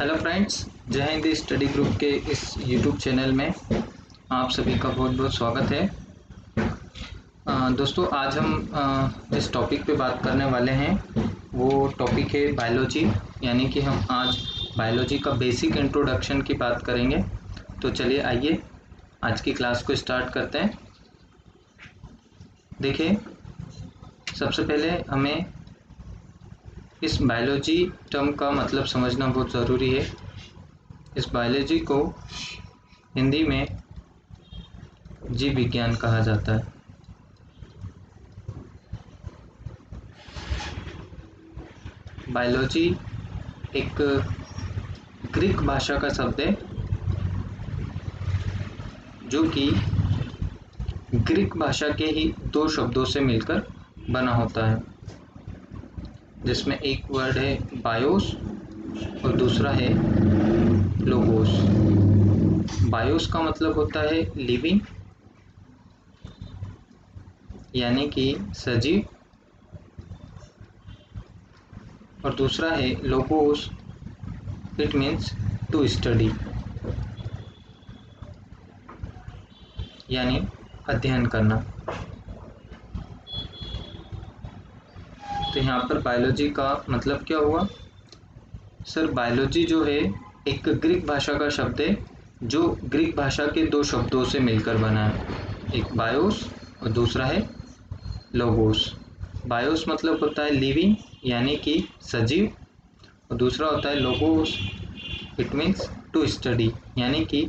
Hello friends, जय Hind study group के इस यूट्यूब चैनल में आप सभी का बहुत बहुत स्वागत है। दोस्तों, आज हम जिस टॉपिक पे बात करने वाले हैं वो टॉपिक है बायोलॉजी। यानी कि हम आज बायोलॉजी का बेसिक इंट्रोडक्शन की बात करेंगे। तो चलिए आइए आज की क्लास को स्टार्ट करते हैं। देखिए, सबसे पहले हमें इस बायोलॉजी टर्म का मतलब समझना बहुत ज़रूरी है। इस बायोलॉजी को हिंदी में जीव विज्ञान कहा जाता है। बायोलॉजी एक ग्रीक भाषा का शब्द है जो कि ग्रीक भाषा के ही दो शब्दों से मिलकर बना होता है, जिसमें एक वर्ड है बायोस और दूसरा है लोगोस। बायोस का मतलब होता है लिविंग, यानी कि सजीव, और दूसरा है logos, it means to study, यानी अध्ययन करना। तो यहाँ पर बायोलॉजी का मतलब क्या हुआ? सर, बायोलॉजी जो है एक ग्रीक भाषा का शब्द है जो ग्रीक भाषा के दो शब्दों से मिलकर बना है, एक बायोस और दूसरा है लोगोस। बायोस मतलब होता है लिविंग, यानी कि सजीव, और दूसरा होता है logos, it means to study, यानी कि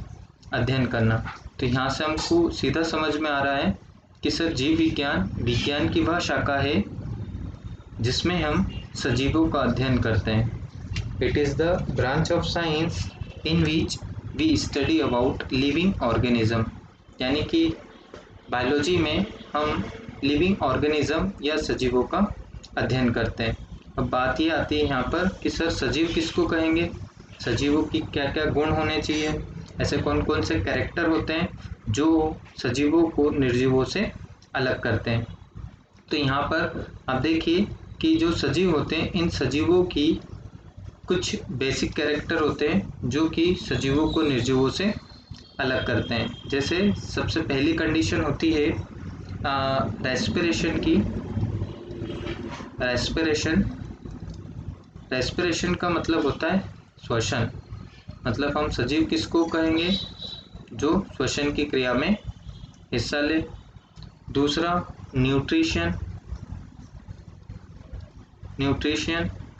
अध्ययन करना। तो यहाँ से हमको सीधा समझ में आ रहा है कि सर जीव विज्ञान विज्ञान की वह शाखा है जिसमें हम सजीवों का अध्ययन करते हैं। It is the branch of science in which we study about living organism, यानी कि बायोलॉजी में हम लिविंग ऑर्गेनिज्म या सजीवों का अध्ययन करते हैं। अब बात ये आती है यहाँ पर कि सर सजीव किसको कहेंगे, सजीवों की क्या क्या गुण होने चाहिए, ऐसे कौन कौन से कैरेक्टर होते हैं जो सजीवों को निर्जीवों से अलग करते हैं। तो यहाँ पर आप देखिए कि जो सजीव होते हैं, इन सजीवों की कुछ बेसिक कैरेक्टर होते हैं जो कि सजीवों को निर्जीवों से अलग करते हैं। जैसे सबसे पहली कंडीशन होती है रेस्पिरेशन की। रेस्पिरेशन का मतलब होता है श्वसन। मतलब हम सजीव किसको कहेंगे, जो श्वसन की क्रिया में हिस्सा ले। दूसरा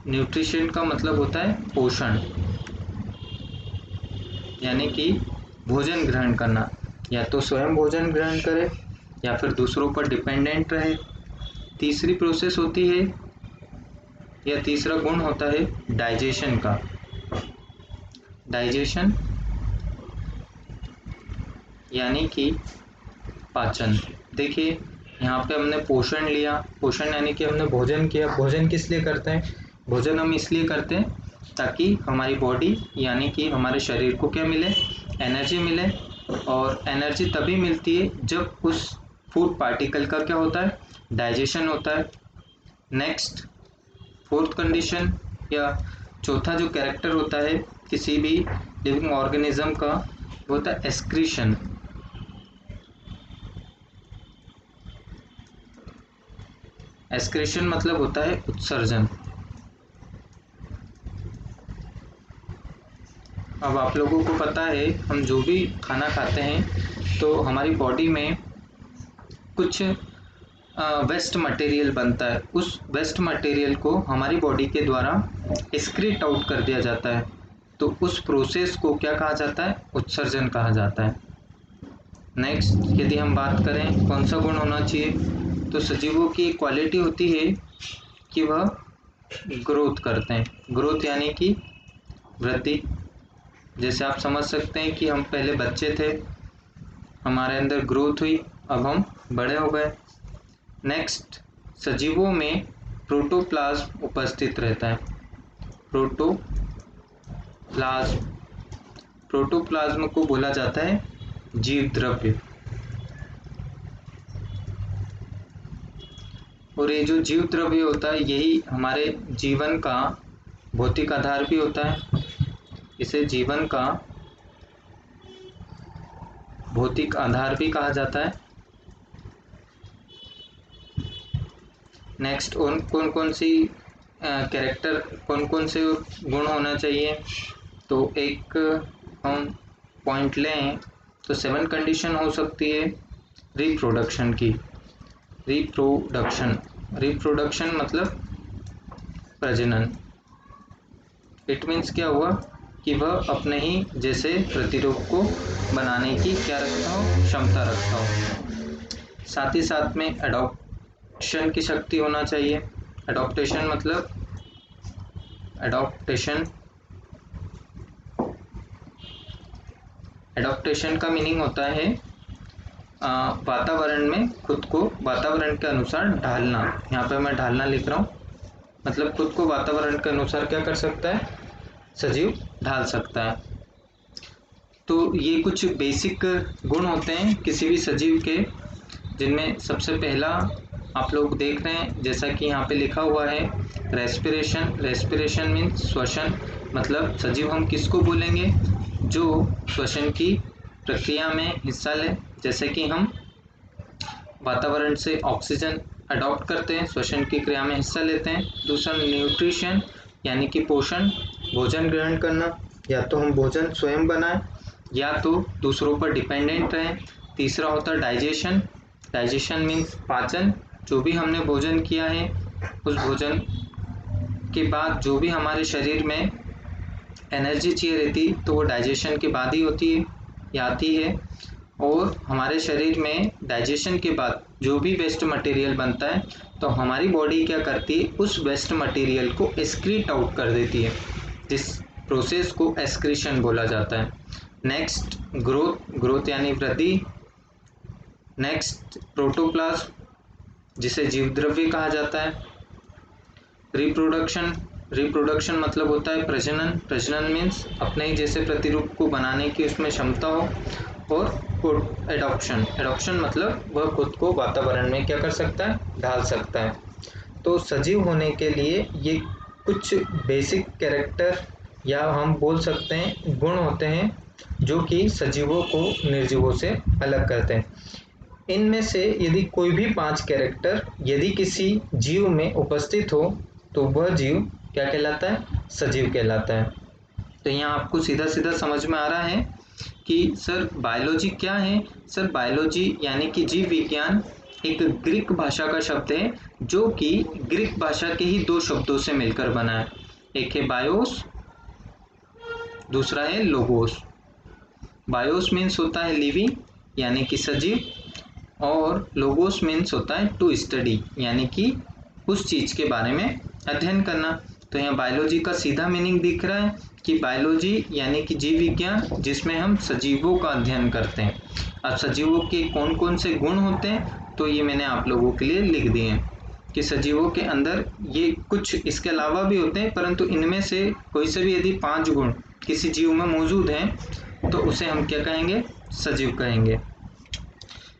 न्यूट्रिशन का मतलब होता है पोषण, यानी कि भोजन ग्रहण करना, या तो स्वयं भोजन ग्रहण करे या फिर दूसरों पर डिपेंडेंट रहे। तीसरी प्रोसेस होती है या तीसरा गुण होता है डाइजेशन का। डाइजेशन यानी कि पाचन। देखिए, यहाँ पे हमने पोषण लिया, पोषण यानी कि हमने भोजन किया। भोजन किस लिए करते हैं? भोजन हम इसलिए करते हैं ताकि हमारी बॉडी यानी कि हमारे शरीर को क्या मिले, एनर्जी मिले। और एनर्जी तभी मिलती है जब उस फूड पार्टिकल का क्या होता है, डाइजेशन होता है। नेक्स्ट, फोर्थ कंडीशन या चौथा जो कैरेक्टर होता है किसी भी लिविंग ऑर्गेनिज्म का, वो होता है एक्सक्रीशन। एक्सक्रीशन मतलब होता है उत्सर्जन। अब आप लोगों को पता है, हम जो भी खाना खाते हैं तो हमारी बॉडी में कुछ वेस्ट मटेरियल बनता है। उस वेस्ट मटेरियल को हमारी बॉडी के द्वारा एक्सक्रीट आउट कर दिया जाता है। तो उस प्रोसेस को क्या कहा जाता है, उत्सर्जन कहा जाता है। नेक्स्ट, यदि हम बात करें कौन सा गुण होना चाहिए, तो सजीवों की क्वालिटी होती है कि वह ग्रोथ करते हैं। ग्रोथ यानी कि वृद्धि। जैसे आप समझ सकते हैं कि हम पहले बच्चे थे, हमारे अंदर ग्रोथ हुई, अब हम बड़े हो गए। नेक्स्ट, सजीवों में प्रोटोप्लाज्म उपस्थित रहता है। प्रोटोप्लाज्म को बोला जाता है जीव द्रव्य। और ये जो जीव द्रव्य होता है, यही हमारे जीवन का भौतिक आधार भी होता है। इसे जीवन का भौतिक आधार भी कहा जाता है। नेक्स्ट, कौन कौन सी कैरेक्टर, कौन कौन से गुण होना चाहिए, तो एक हम पॉइंट लें तो 7 कंडीशन हो सकती है रिप्रोडक्शन की। रिप्रोडक्शन मतलब प्रजनन। इट मीन्स क्या हुआ कि वह अपने ही जैसे प्रतिरूप को बनाने की क्या रखता हो, क्षमता रखता हो। साथ ही साथ में एडॉप्शन की शक्ति होना चाहिए। एडॉप्टेशन मतलब एडॉप्टेशन का मीनिंग होता है वातावरण में खुद को वातावरण के अनुसार ढालना। यहाँ पे मैं ढालना लिख रहा हूँ, मतलब खुद को वातावरण के अनुसार क्या कर सकता है, सजीव ढाल सकता है। तो ये कुछ बेसिक गुण होते हैं किसी भी सजीव के, जिनमें सबसे पहला आप लोग देख रहे हैं जैसा कि यहाँ पे लिखा हुआ है रेस्पिरेशन मीन्स श्वसन। मतलब सजीव हम किसको बोलेंगे, जो श्वसन की प्रक्रिया में हिस्सा ले। जैसे कि हम वातावरण से ऑक्सीजन अडॉप्ट करते हैं, श्वसन की क्रिया में हिस्सा लेते हैं। दूसरा न्यूट्रिशन यानी कि पोषण, भोजन ग्रहण करना, या तो हम भोजन स्वयं बनाएं या तो दूसरों पर डिपेंडेंट रहें। तीसरा होता है डाइजेशन मीन्स पाचन, जो भी हमने भोजन किया है उस भोजन के बाद जो भी हमारे शरीर में एनर्जी चाहिए रहती तो वो डाइजेशन के बाद ही होती है या आती है। और हमारे शरीर में डाइजेशन के बाद जो भी वेस्ट मटेरियल बनता है तो हमारी बॉडी क्या करती है, उस वेस्ट मटेरियल को एक्सक्रीट आउट कर देती है, जिस प्रोसेस को एक्सक्रीशन बोला जाता है। नेक्स्ट ग्रोथ यानी वृद्धि। नेक्स्ट प्रोटोप्लाज्म, जिसे जीव द्रव्य कहा जाता है। रिप्रोडक्शन मतलब होता है प्रजनन मीन्स अपने ही जैसे प्रतिरूप को बनाने की उसमें क्षमता हो। और एडॉप्शन मतलब वह खुद को वातावरण में क्या कर सकता है, ढाल सकता है। तो सजीव होने के लिए ये कुछ बेसिक कैरेक्टर या हम बोल सकते हैं गुण होते हैं जो कि सजीवों को निर्जीवों से अलग करते हैं। इनमें से यदि कोई भी 5 कैरेक्टर यदि किसी जीव में उपस्थित हो तो वह जीव क्या कहलाता है, सजीव कहलाता है। तो यहाँ आपको सीधा सीधा समझ में आ रहा है कि सर बायोलॉजी क्या है। सर बायोलॉजी यानी कि जीव विज्ञान एक ग्रीक भाषा का शब्द है, जो कि ग्रीक भाषा के ही 2 शब्दों से मिलकर बना है। एक है बायोस, दूसरा है लोगोस। बायोस मीन्स होता है लिविंग यानी कि सजीव, और लोगोस मीन्स होता है टू स्टडी यानी कि उस चीज़ के बारे में अध्ययन करना। तो यहाँ बायोलॉजी का सीधा मीनिंग दिख रहा है कि बायोलॉजी यानी कि जीव विज्ञान, जिसमें हम सजीवों का अध्ययन करते हैं। अब सजीवों के कौन कौन से गुण होते हैं तो ये मैंने आप लोगों के लिए लिख दिए हैं कि सजीवों के अंदर ये कुछ इसके अलावा भी होते हैं, परंतु इनमें से कोई से भी यदि 5 गुण किसी जीव में मौजूद हैं तो उसे हम क्या कहेंगे, सजीव कहेंगे।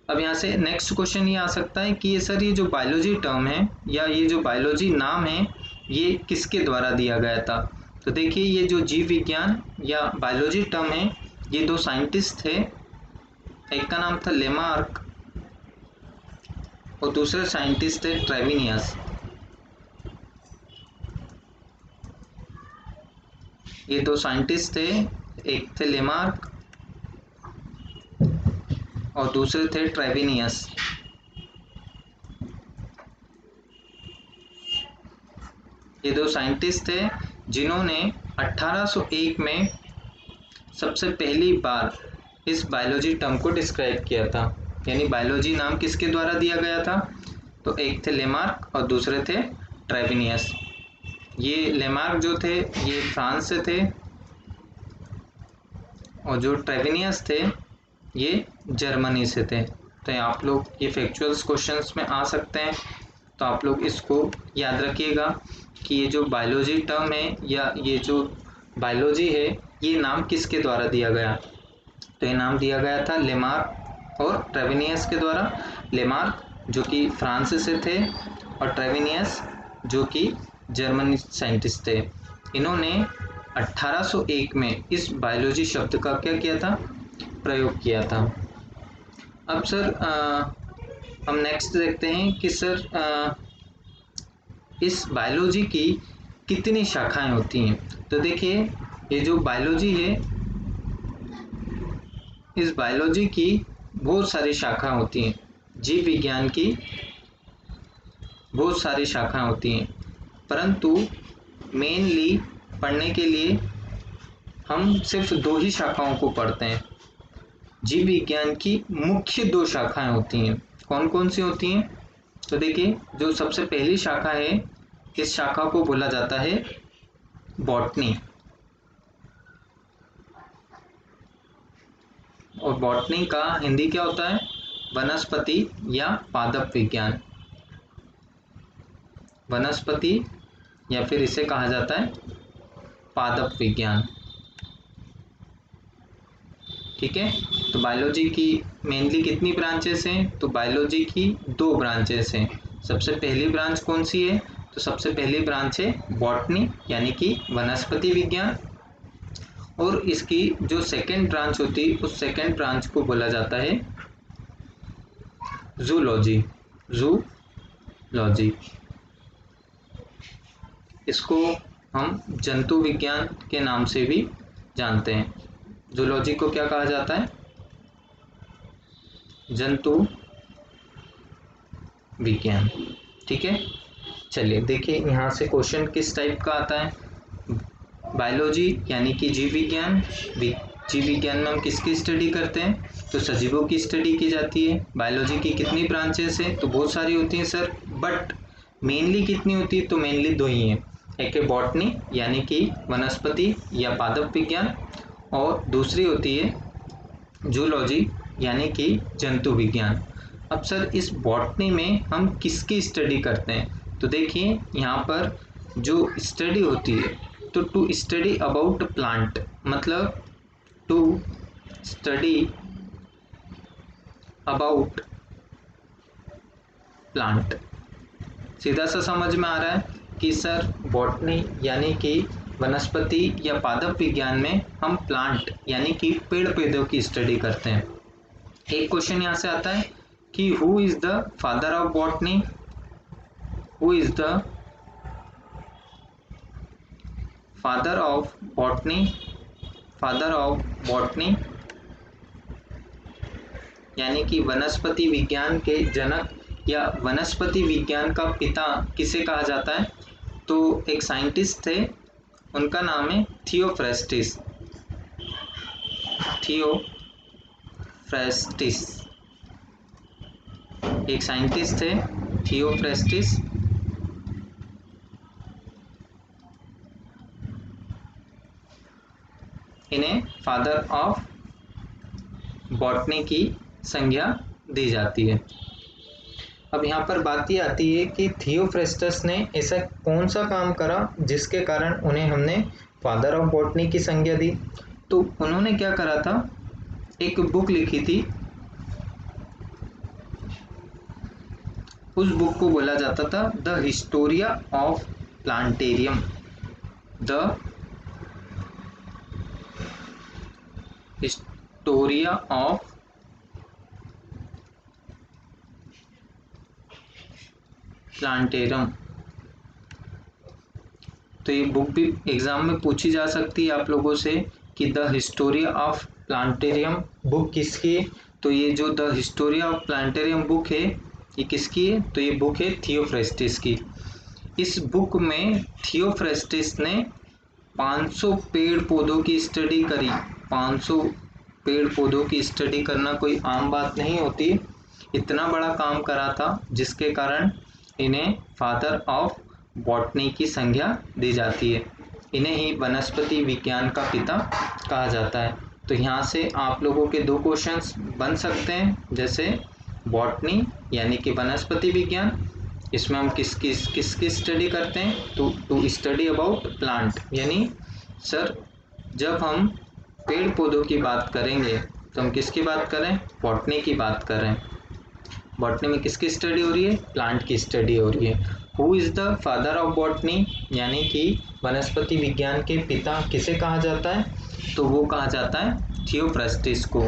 अब यहाँ से नेक्स्ट क्वेश्चन ये आ सकता है कि ये सर ये जो बायोलॉजी टर्म है या ये जो बायोलॉजी नाम है ये किसके द्वारा दिया गया था। तो देखिए ये जो जीव विज्ञान या बायोलॉजी टर्म है ये 2 साइंटिस्ट थे, एक का नाम था लेमार्क और दूसरे साइंटिस्ट थे ट्रेविनियस। ये 2 साइंटिस्ट थे, एक थे लेमार्क और दूसरे थे ट्रेविनियस। ये 2 साइंटिस्ट थे जिन्होंने 1801 में सबसे पहली बार इस बायोलॉजी टर्म को डिस्क्राइब किया था। यानी बायोलॉजी नाम किसके द्वारा दिया गया था, तो एक थे लेमार्क और दूसरे थे ट्रेविनियस। ये लेमार्क जो थे ये फ्रांस से थे और जो ट्रेविनियस थे ये जर्मनी से थे। तो आप लोग ये फैक्चुअल्स क्वेश्चंस में आ सकते हैं, तो आप लोग इसको याद रखिएगा कि ये जो बायोलॉजी टर्म है या ये जो बायोलॉजी है ये नाम किसके द्वारा दिया गया। तो ये नाम दिया गया था लेमार्क और ट्रेविनियस के द्वारा। लेमार्क जो कि फ्रांस से थे और ट्रेविनियस जो कि जर्मनी साइंटिस्ट थे। इन्होंने 1801 में इस बायोलॉजी शब्द का क्या किया था, प्रयोग किया था। अब सर हम नेक्स्ट देखते हैं कि सर इस बायोलॉजी की कितनी शाखाएं होती हैं। तो देखिए ये जो बायोलॉजी है, इस बायोलॉजी की बहुत सारी शाखाएं होती हैं। जीव विज्ञान की बहुत सारी शाखाएं होती हैं, परंतु मेनली पढ़ने के लिए हम सिर्फ 2 ही शाखाओं को पढ़ते हैं। जीव विज्ञान की मुख्य 2 शाखाएं होती हैं। कौन कौन सी होती हैं? तो देखिए जो सबसे पहली शाखा है, इस शाखा को बोला जाता है बॉटनी। और बॉटनी का हिंदी क्या होता है? वनस्पति या पादप विज्ञान। वनस्पति या फिर इसे कहा जाता है पादप विज्ञान। ठीक है, तो बायोलॉजी की मेनली कितनी ब्रांचेस हैं? तो बायोलॉजी की 2 ब्रांचेस हैं। सबसे पहली ब्रांच कौन सी है? तो सबसे पहली ब्रांच है बॉटनी यानी कि वनस्पति विज्ञान, और इसकी जो सेकेंड ब्रांच होती है उस सेकेंड ब्रांच को बोला जाता है जूलॉजी। जूलॉजी, इसको हम जंतु विज्ञान के नाम से भी जानते हैं। जूलॉजी को क्या कहा जाता है? जंतु विज्ञान। ठीक है, चलिए देखिए यहाँ से क्वेश्चन किस टाइप का आता है। बायोलॉजी यानी कि जीव विज्ञान। जीव विज्ञान में हम किसकी स्टडी करते हैं? तो सजीवों की स्टडी की जाती है। बायोलॉजी की कितनी ब्रांचेस हैं? तो बहुत सारी होती हैं सर, बट मेनली कितनी होती है? तो मेनली 2 ही हैं। एक है बॉटनी यानी कि वनस्पति या पादप विज्ञान, और दूसरी होती है जूलॉजी यानी कि जंतु विज्ञान। अब सर इस बॉटनी में हम किसकी स्टडी करते हैं? तो देखिए यहाँ पर जो स्टडी होती है, तो टू स्टडी अबाउट प्लांट, मतलब टू स्टडी अबाउट प्लांट। सीधा सा समझ में आ रहा है कि सर बॉटनी यानी कि वनस्पति या पादप विज्ञान में हम प्लांट यानी कि पेड़ पौधों की स्टडी करते हैं। एक क्वेश्चन यहाँ से आता है कि who is the father of botany? Who is the father of botany? Father of botany यानी कि वनस्पति विज्ञान के जनक या वनस्पति विज्ञान का पिता किसे कहा जाता है? तो एक साइंटिस्ट थे, उनका नाम है थियोफ्रेस्टिस। थियोफ्रेस्टिस एक साइंटिस्ट थे, थियोफ्रेस्टिस। इन्हें फादर ऑफ बॉटनी की संज्ञा दी जाती है। अब यहाँ पर बात ये आती है कि थियोफ्रेस्टस ने ऐसा कौन सा काम करा जिसके कारण उन्हें हमने फादर ऑफ बॉटनी की संज्ञा दी। तो उन्होंने क्या करा था, एक बुक लिखी थी, उस बुक को बोला जाता था the historia of plantarum. The historia of plantarum. तो ये बुक भी एग्जाम में पूछी जा सकती है आप लोगों से कि the historia of plantarum book किसकी है। तो ये जो the historia of plantarum book है, ये किसकी है? तो ये बुक है थियोफ्रेस्टिस की। इस बुक में थियोफ्रेस्टिस ने 500 पेड़ पौधों की स्टडी करी। 500 पेड़ पौधों की स्टडी करना कोई आम बात नहीं होती। इतना बड़ा काम करा था जिसके कारण इन्हें फादर ऑफ बॉटनी की संज्ञा दी जाती है। इन्हें ही वनस्पति विज्ञान का पिता कहा जाता है। तो यहाँ से आप लोगों के 2 क्वेश्चंस बन सकते हैं, जैसे बॉटनी यानी कि वनस्पति विज्ञान, इसमें हम किसकी स्टडी करते हैं? तो टू स्टडी अबाउट प्लांट, यानी सर जब हम पेड़ पौधों की बात करेंगे तो हम किसकी बात करें? बॉटनी की बात करें। बॉटनी में किसकी स्टडी हो रही है? प्लांट की स्टडी हो रही है। Who is the father of botany, यानी कि वनस्पति विज्ञान के पिता किसे कहा जाता है? तो वो कहा जाता है थियोफ्रास्टिस को।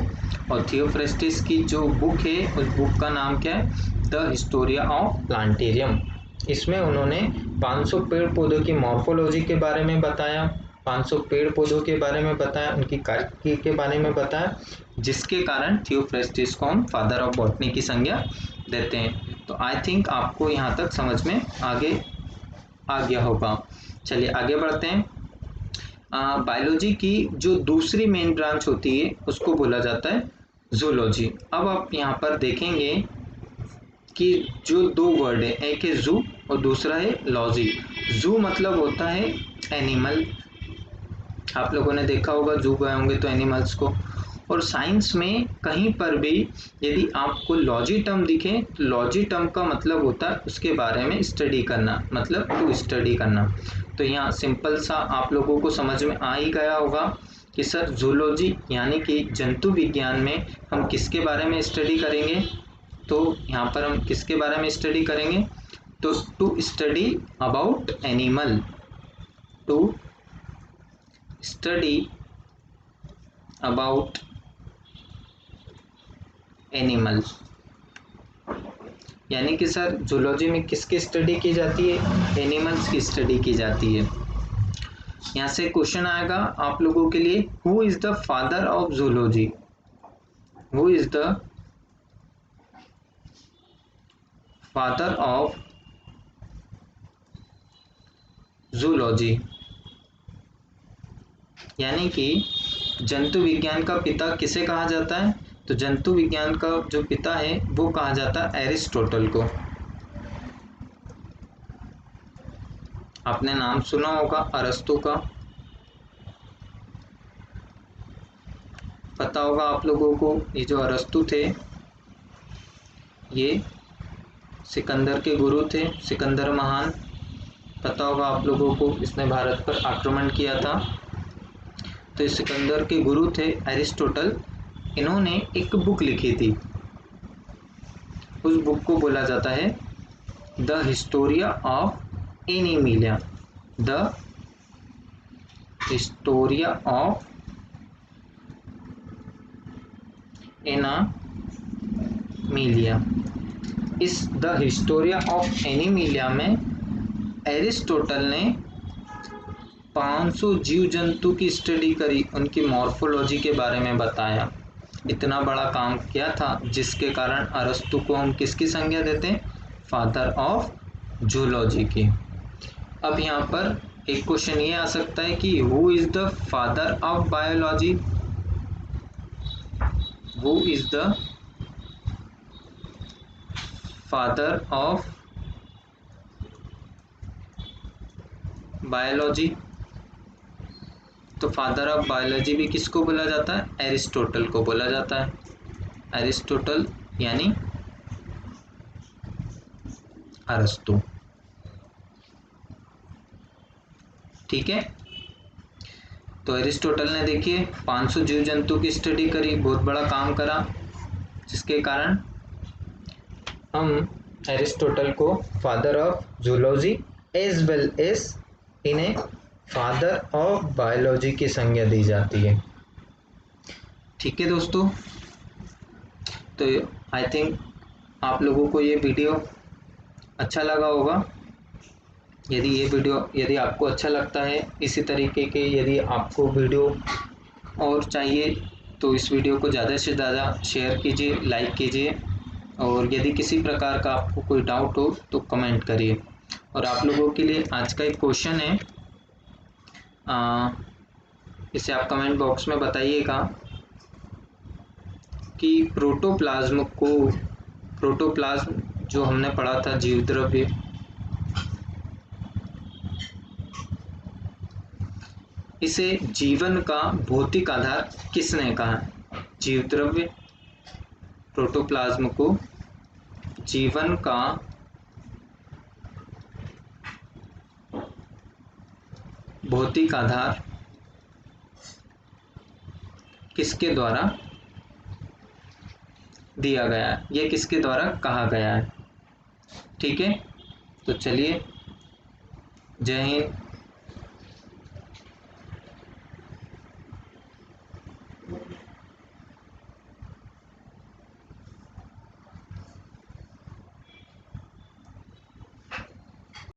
और थियोफ्रास्टिस की जो बुक है उस बुक का नाम क्या है? The historia of plantarum. इसमें उन्होंने 500 पेड़ पौधों की मॉर्फोलॉजी के बारे में बताया, 500 पेड़ पौधों के बारे में बताया, उनकी कार्यकी के बारे में बताया, जिसके कारण थियोफ्रास्टिस को हम फादर ऑफ बॉटनी की संज्ञा देते हैं। तो आई थिंक आपको यहाँ तक समझ में आगे आ गया होगा। चलिए आगे बढ़ते हैं। बायोलॉजी की जो दूसरी मेन ब्रांच होती है उसको बोला जाता है जूलॉजी। अब आप यहाँ पर देखेंगे कि जो दो वर्ड है, एक है जू और दूसरा है लॉजी। जू मतलब होता है एनिमल, आप लोगों ने देखा होगा जू गए होंगे तो एनिमल्स को। और साइंस में कहीं पर भी यदि आपको लॉजी टर्म दिखे तो लॉजी टर्म का मतलब होता है उसके बारे में स्टडी करना, मतलब टू स्टडी करना। तो यहाँ सिंपल सा आप लोगों को समझ में आ ही गया होगा कि सर जूलॉजी यानी कि जंतु विज्ञान में हम किसके बारे में स्टडी करेंगे? तो यहाँ पर हम किसके बारे में स्टडी करेंगे? तो to study about animal, to study about animal. यानी कि सर जूलॉजी में किसकी स्टडी की जाती है? एनिमल्स की स्टडी की जाती है। यहाँ से क्वेश्चन आएगा आप लोगों के लिए, who is the father of zoology? Who is the father of zoology? यानी कि जंतु विज्ञान का पिता किसे कहा जाता है? तो जंतु विज्ञान का जो पिता है वो कहा जाता है एरिस्टोटल को। आपने नाम सुना होगा अरस्तु का, पता होगा आप लोगों को। ये जो अरस्तु थे ये सिकंदर के गुरु थे, सिकंदर महान, पता होगा आप लोगों को, इसने भारत पर आक्रमण किया था। तो सिकंदर के गुरु थे एरिस्टोटल, इन्होंने एक बुक लिखी थी, उस बुक को बोला जाता है the historia of animalia. The historia of animalia. इस द हिस्टोरिया ऑफ एनिमिलिया में एरिस्टोटल ने 500 जीव जंतु की स्टडी करी, उनकी मॉर्फोलॉजी के बारे में बताया। इतना बड़ा काम किया था जिसके कारण अरस्तु को हम किसकी संज्ञा देते हैं? फादर ऑफ जूलॉजी की। अब यहाँ पर एक क्वेश्चन ये आ सकता है कि who is the father of biology? Who is the father of biology? तो फादर ऑफ बायोलॉजी भी किसको बोला जाता है? एरिस्टोटल को बोला जाता है। एरिस्टोटल यानी अरस्तु। ठीक है, तो एरिस्टोटल ने देखिए 500 जीव जंतु की स्टडी करी, बहुत बड़ा काम करा, जिसके कारण हम एरिस्टोटल को father of zoology as well as इन्हें फादर ऑफ बायोलॉजी की संज्ञा दी जाती है। ठीक है दोस्तों, तो आई थिंक आप लोगों को ये वीडियो अच्छा लगा होगा। यदि आपको अच्छा लगता है इसी तरीके के, यदि आपको वीडियो और चाहिए तो इस वीडियो को ज़्यादा से ज़्यादा शेयर कीजिए, लाइक कीजिए, और यदि किसी प्रकार का आपको कोई डाउट हो तो कमेंट करिए। और आप लोगों के लिए आज का एक क्वेश्चन है, इसे आप कमेंट बॉक्स में बताइएगा कि प्रोटोप्लाज्म जो हमने पढ़ा था जीव द्रव्य, इसे जीवन का भौतिक आधार किसने कहा? जीव द्रव्य प्रोटोप्लाज्म को जीवन का भौतिक आधार किसके द्वारा दिया गया है, ये किसके द्वारा कहा गया है। ठीक है, तो चलिए, जय हिंद।